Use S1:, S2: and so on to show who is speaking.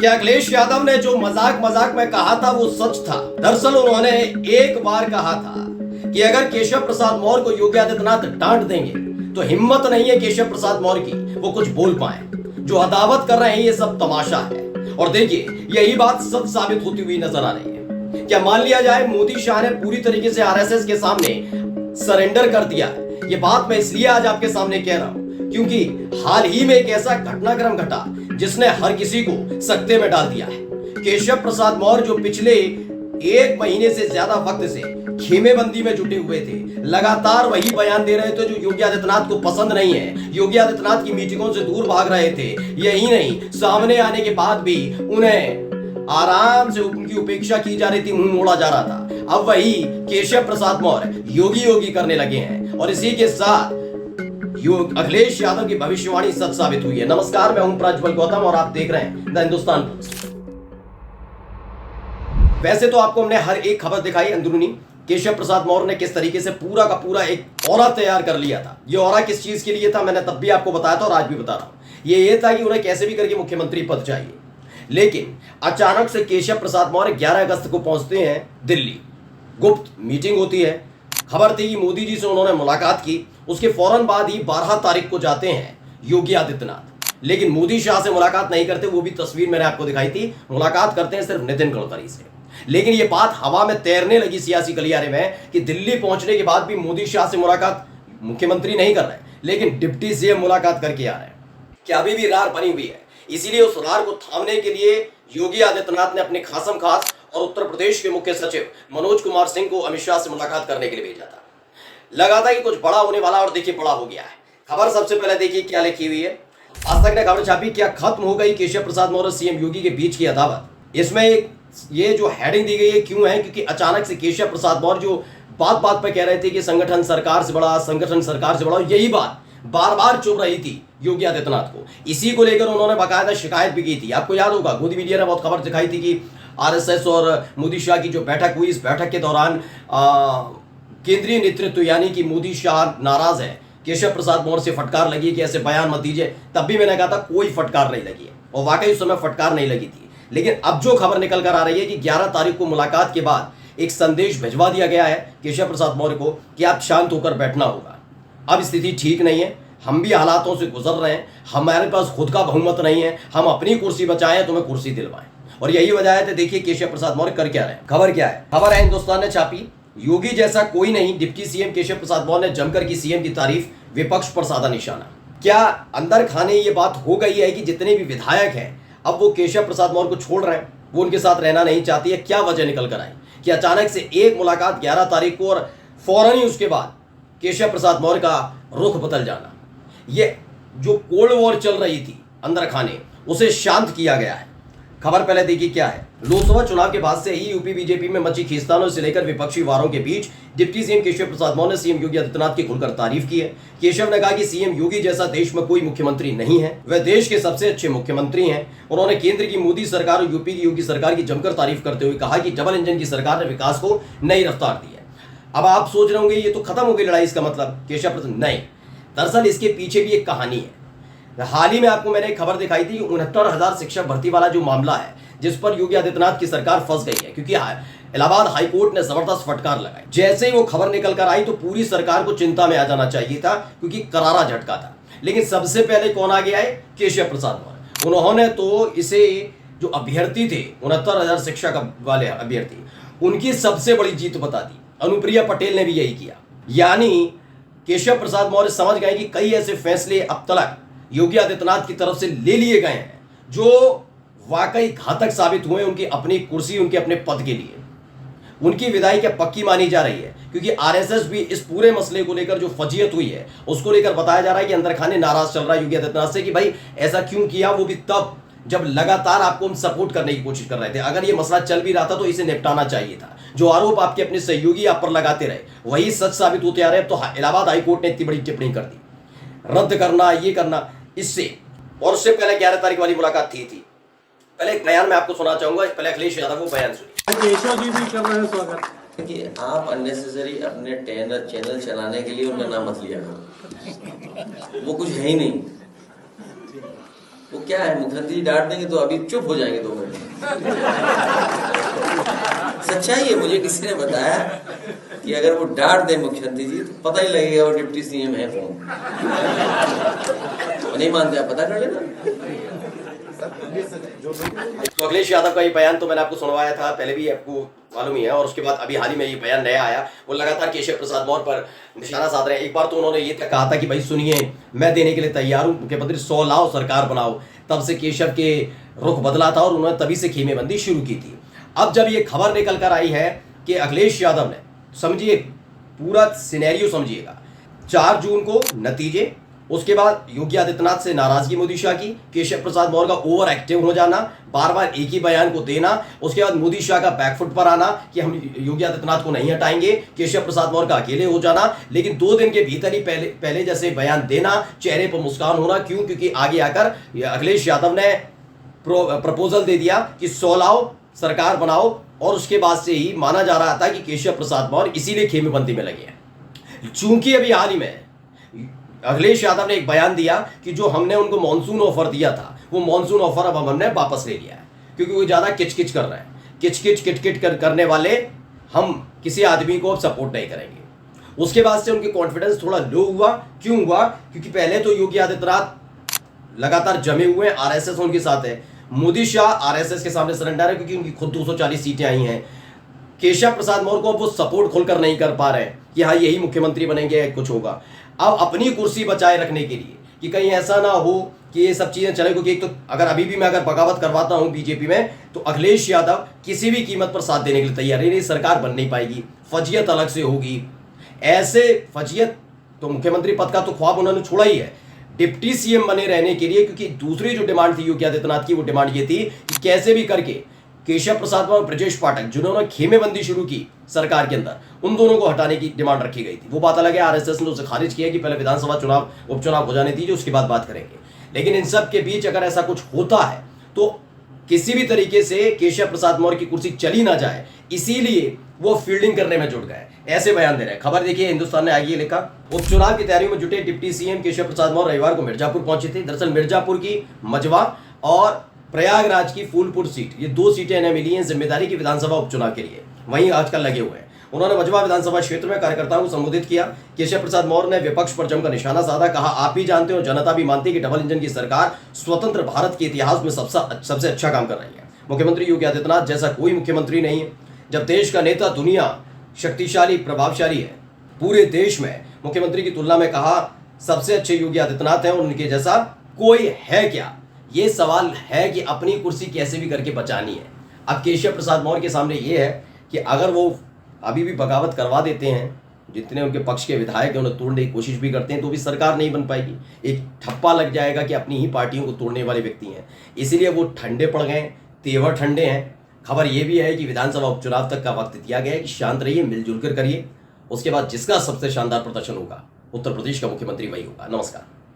S1: कि अखिलेश यादव ने जो मजाक मजाक में कहा था वो सच था। दरअसल उन्होंने एक बार कहा था कि अगर केशव प्रसाद मौर्य को योगी आदित्यनाथ डांट देंगे तो हिम्मत नहीं है केशव प्रसाद मौर्य की वो कुछ बोल पाए। जो अदावत कर रहे हैं ये सब तमाशा है। और देखिए यही बात सच साबित होती हुई नजर आ रही है। क्या मान लिया जाए मोदी शाह ने पूरी तरीके से आरएसएस के सामने सरेंडर कर दिया है। ये बात मैं इसलिए आज आपके सामने कह रहा हूं क्योंकि हाल ही में एक ऐसा घटनाक्रम घटा जिसने हर किसी को सकते में डाल दिया है। केशव प्रसाद मौर्य जो पिछले एक महीने से ज्यादा वक्त से खेमेबंदी में जुटे हुए थे, लगातार वही बयान दे रहे थे जो योगी आदित्यनाथ को पसंद नहीं है, योगी आदित्यनाथ की मीटिंगों से दूर भाग रहे थे। यही नहीं, सामने आने के बाद भी उन्हें आराम से उनकी उपेक्षा की जा रही थी, मुंह मोड़ा जा रहा था। अब वही केशव प्रसाद मौर्य योगी योगी करने लगे हैं और इसी के साथ अखिलेश यादव की भविष्यवाणी सच साबित हुई है। नमस्कार, मैं हूं प्रज्वल गौतम और आप देख रहे हैं द हिंदुस्तान पोस्ट। वैसे तो आपको हमने हर एक खबर दिखाई अंदरूनी। केशव प्रसाद मौर्य ने किस तरीके से पूरा का पूरा एक औरा तैयार कर लिया था। ये औरा किस चीज के लिए था मैंने तब भी आपको बताया था और आज भी बता रहा हूं। ये था कि उन्हें कैसे भी करके मुख्यमंत्री पद चाहिए। लेकिन अचानक से केशव प्रसाद मौर्य 11 अगस्त को पहुंचते हैं दिल्ली। गुप्त मीटिंग होती है। खबर थी कि मोदी जी से उन्होंने मुलाकात की। उसके फौरन बाद ही 12 तारीख को जाते हैं योगी आदित्यनाथ। लेकिन मोदी शाह से मुलाकात नहीं करते, वो भी तस्वीर मैंने आपको दिखाई थी। मुलाकात करते हैं सिर्फ नितिन गडकरी से। लेकिन ये बात हवा में तैरने लगी सियासी गलियारे में कि दिल्ली पहुंचने के बाद भी मोदी शाह से मुलाकात मुख्यमंत्री नहीं कर रहे, लेकिन डिप्टी सीएम मुलाकात करके आ रहे हैं। क्या अभी भी रार बनी हुई है। इसीलिए उस रार को थामने के लिए योगी आदित्यनाथ ने अपने खासम खास और उत्तर प्रदेश के मुख्य सचिव मनोज कुमार सिंह को अमित शाह से मुलाकात करने के लिए भेजा था। लगा था कि कुछ बड़ा होने वाला और देखिए बड़ा हो गया है। खबर सबसे पहले देखिए क्या लिखी हुई है। आज तक ने खबर छापी, क्या खत्म हो गई केशव प्रसाद मौर्य सीएम योगी के बीच की अदावत। इसमें एक ये जो हेडिंग दी गई है क्यों है, क्योंकि अचानक से केशव प्रसाद मौर्य जो बात बात पे कह रहे थे कि संगठन सरकार से बड़ा, संगठन सरकार से बड़ा, यही बात बार बार चुभ रही थी योगी आदित्यनाथ को। इसी को लेकर उन्होंने बाकायदा शिकायत भी की थी। आपको याद होगा गोदी मीडिया ने बहुत खबर दिखाई थी कि आरएसएस और मोदी शाह की जो बैठक हुई, इस बैठक के दौरान केंद्रीय नेतृत्व यानी कि मोदी शाह नाराज है। केशव प्रसाद मौर्य से फटकार लगी कि ऐसे बयान मत दीजिए। तब भी मैंने कहा था कोई फटकार नहीं लगी है और वाकई उस समय फटकार नहीं लगी थी। लेकिन अब जो खबर निकल कर आ रही है कि 11 तारीख को मुलाकात के बाद एक संदेश भिजवा दिया गया है केशव प्रसाद मौर्य को कि आप शांत होकर बैठना होगा। अब स्थिति ठीक नहीं है, हम भी हालातों से गुजर रहे हैं, हमारे पास खुद का बहुमत नहीं है, हम अपनी कुर्सी बचाएं तुम्हें कुर्सी दिलवाएं। और यही वजह है। देखिए केशव प्रसाद मौर्य कर क्या रहे हैं। खबर क्या है, खबर है हिंदुस्तान ने छापी, योगी जैसा कोई नहीं, डिप्टी सीएम केशव प्रसाद मौर्य ने जमकर की सीएम की तारीफ, विपक्ष पर साधा निशाना। क्या अंदर खाने ये बात हो गई है कि जितने भी विधायक हैं अब वो केशव प्रसाद मौर्य को छोड़ रहे हैं, वो उनके साथ रहना नहीं चाहती है। क्या वजह निकल कर आई कि अचानक से एक मुलाकात 11 तारीख को और फौरन ही उसके बाद केशव प्रसाद मौर्य का रुख बदल जाना। ये जो कोल्ड वॉर चल रही थी अंदर खाने, उसे शांत किया गया है। खबर पहले देखिए क्या है। लोकसभा चुनाव के बाद से ही यूपी बीजेपी में मची खींचतानों से लेकर विपक्षी वारों के बीच डिप्टी सीएम केशव प्रसाद मौर्य ने सीएम योगी आदित्यनाथ की खुलकर तारीफ की है। केशव ने कहा कि सीएम योगी जैसा देश में कोई मुख्यमंत्री नहीं है, वह देश के सबसे अच्छे मुख्यमंत्री हैं। उन्होंने केंद्र की मोदी सरकार और यूपी की योगी सरकार की जमकर तारीफ करते हुए कहा कि डबल इंजन की सरकार ने विकास को नई रफ्तार दी है। अब आप सोच रहे होंगे ये तो खत्म हो गई लड़ाई, इसका मतलब केशव प्रसाद नहीं, दरअसल इसके पीछे भी एक कहानी है। हाल ही में आपको मैंने एक खबर दिखाई थी, 69,000 शिक्षक भर्ती वाला जो मामला है जिस पर योगी आदित्यनाथ की सरकार फंस गई है, क्योंकि इलाहाबाद हाईकोर्ट ने जबरदस्त फटकार लगाई। जैसे ही वो खबर निकल कर आई तो पूरी सरकार को चिंता में आ जाना चाहिए था, क्योंकि करारा झटका था। लेकिन सबसे पहले कौन आगे आए, केशव प्रसाद मौर्य। उन्होंने तो इसे जो अभ्यर्थी थे 69,000 शिक्षक वाले अभ्यर्थी, उनकी सबसे बड़ी जीत बता दी। अनुप्रिया पटेल ने भी यही किया। यानी केशव प्रसाद मौर्य समझ गए कि कई ऐसे फैसले अब तक योगी आदित्यनाथ की तरफ से ले लिए गए हैं जो वाकई घातक साबित हुए उनकी अपनी कुर्सी, उनके अपने पद के लिए। उनकी विदाई क्या पक्की मानी जा रही है, क्योंकि आरएसएस भी इस पूरे मसले को लेकर जो फजीयत हुई है उसको लेकर बताया जा रहा है कि अंदर खाने नाराज चल रहा है योगी आदित्यनाथ से कि भाई ऐसा क्यों किया, वो भी तब जब लगातार आपको हम सपोर्ट करने की कोशिश कर रहे थे। अगर ये मसला चल भी रहा था तो इसे निपटाना चाहिए था। जो आरोप आपके अपने सहयोगी आप पर लगाते रहे वही सच साबित होते आ रहे हैं। तो इलाहाबाद हाईकोर्ट ने इतनी बड़ी टिप्पणी कर दी, रद्द करना, ये करना, इससे। और उससे पहले 11 तारीख वाली मुलाकात थी। पहले एक बयान मैं आपको सुना चाहूंगा, पहले अखिलेश यादव को बयान सुनिए।
S2: केशव जी भी कर रहे हैं स्वागत।
S3: कि आप अननेसेसरी अपने चैनल चलाने के लिए उनका नाम मत लिया करो, वो कुछ है ही नहीं। वो क्या है, मुख्यमंत्री जी डांट देंगे तो अभी चुप हो जाएंगे 2 मिनट में। सच्चाई है, मुझे किसी ने बताया कि अगर वो डांट दे मुख्यमंत्री जी तो पता ही लगेगा वो डिप्टी सीएम है कौन। तो नहीं मानते आप पता कर लेना।
S1: तो अखिलेश यादव का ये बयान तो मैंने आपको सुनवाया था, पहले भी आपको मालूम ही है, और उसके बाद अभी हाल ही में ये बयान नया आया। वो लगातार केशव प्रसाद मौर्य पर निशाना साध रहे हैं। एक बार तो उन्होंने ये कहा था कि भाई सुनिए, मैं देने के लिए तैयार हूं, मुख्यमंत्री 100 लाओ, सरकार बनाओ। तब से केशव के रुख बदला था और उन्होंने तभी से खेमेबंदी शुरू की थी। अब जब ये खबर निकल कर आई है कि अखिलेश यादव ने, समझिए पूरा सिनेरियो समझिएगा, 4 जून को नतीजे, उसके बाद योगी आदित्यनाथ से नाराजगी मोदी शाह की, केशव प्रसाद मौर्य का ओवर एक्टिव हो जाना, बार बार एक ही बयान को देना, उसके बाद मोदी शाह का बैकफुट पर आना कि हम योगी आदित्यनाथ को नहीं हटाएंगे, केशव प्रसाद मौर्य का अकेले हो जाना, लेकिन 2 दिन के भीतर ही पहले जैसे बयान देना, चेहरे पर मुस्कान होना। क्यों? क्योंकि आगे आकर अखिलेश यादव ने प्रपोजल दे दिया कि 100 लाओ, सरकार बनाओ, और उसके बाद से ही माना जा रहा था कि केशव प्रसाद मौर्य इसीलिए खेमेबंदी में लगे हैं। चूंकि अभी हाल ही में अखिलेश यादव ने एक बयान दिया कि जो हमने उनको मॉनसून ऑफर दिया था, वो मॉनसून ऑफर अब हमने वापस ले लिया है, क्योंकि वो ज्यादा किचकिच कर रहे हैं। किटकिट करने वाले हम किसी आदमी को अब सपोर्ट नहीं करेंगे। उसके बाद से उनकी कॉन्फिडेंस थोड़ा लो हुआ। क्यों हुआ? क्योंकि पहले तो योगी आदित्यनाथ लगातार जमे हुए हैं, आरएसएस उनके साथ है, मोदी शाह आरएसएस के सामने सरेंडर है क्योंकि उनकी खुद 240 सीटें आई हैं। केशव प्रसाद मौर्य को अब वो सपोर्ट खुलकर नहीं कर पा रहे हैं कि हाँ यही मुख्यमंत्री बनेंगे, कुछ होगा। अब अपनी कुर्सी बचाए रखने के लिए कि कहीं ऐसा ना हो कि ये सब चीजें चले, क्योंकि एक तो अगर अभी भी मैं अगर बगावत करवाता हूं बीजेपी में, तो अखिलेश यादव किसी भी कीमत पर साथ देने के लिए तैयार नहीं, सरकार बन नहीं पाएगी, फजियत अलग से होगी। ऐसे फजियत तो मुख्यमंत्री पद का तो ख्वाब उन्होंने छोड़ा ही है, डिप्टी सीएम बने रहने के लिए। क्योंकि दूसरी जो डिमांड थी योगी आदित्यनाथ की, वो डिमांड ये थी कि कैसे भी करके केशव प्रसाद और ब्रजेश पाठक, जिन्होंने खेमेबंदी शुरू की सरकार के अंदर, उन दोनों को हटाने की डिमांड रखी गई थी। वो बात अलग है, आरएसएस ने उसे खारिज किया कि पहले विधानसभा चुनाव, उपचुनाव हो जाने दीजिए, उसके बाद बात करेंगे। लेकिन इन सब के बीच अगर ऐसा कुछ होता है तो किसी भी तरीके से केशव प्रसाद मौर्य की कुर्सी चली ना जाए, इसीलिए वो फील्डिंग करने में जुट गए, ऐसे बयान दे रहे हैं। खबर देखिए, हिंदुस्तान ने आगे लिखा, उपचुनाव की तैयारियों में जुटे डिप्टी सीएम केशव प्रसाद मौर्य रविवार को मिर्जापुर पहुंचे थे। दरअसल मिर्जापुर की मजवा और प्रयागराज की फूलपुर सीट, ये 2 सीटें इन्हें मिली हैं जिम्मेदारी की विधानसभा उपचुनाव के लिए, वहीं आजकल लगे हुए हैं। उन्होंने मजवा विधानसभा क्षेत्र में कार्यकर्ताओं को संबोधित किया। केशव प्रसाद मौर्य ने विपक्ष पर जमकर निशाना साधा, कहा आप भी जानते हो, जनता भी मानती है कि डबल इंजन की सरकार स्वतंत्र भारत के इतिहास में सबसे अच्छा काम कर रही है। मुख्यमंत्री योगी आदित्यनाथ जैसा कोई मुख्यमंत्री नहीं है। जब देश का नेता दुनिया शक्तिशाली प्रभावशाली है, पूरे देश में मुख्यमंत्री की तुलना में कहा सबसे अच्छे योगी आदित्यनाथ हैं और उनके जैसा कोई है क्या? ये सवाल है कि अपनी कुर्सी कैसे भी करके बचानी है। अब केशव प्रसाद मौर्य के सामने ये है कि अगर वो अभी भी बगावत करवा देते हैं, जितने उनके पक्ष के विधायक हैं उन्हें तोड़ने की कोशिश भी करते हैं, तो भी सरकार नहीं बन पाएगी। एक ठप्पा लग जाएगा कि अपनी ही पार्टियों को तोड़ने वाले व्यक्ति हैं, इसीलिए वो ठंडे पड़ गए, तेवर ठंडे हैं। खबर ये भी है कि विधानसभा उपचुनाव तक का वक्त दिया गया है कि शांत रहिए, मिलजुल कर करिए, उसके बाद जिसका सबसे शानदार प्रदर्शन होगा उत्तर प्रदेश का मुख्यमंत्री वही होगा। नमस्कार।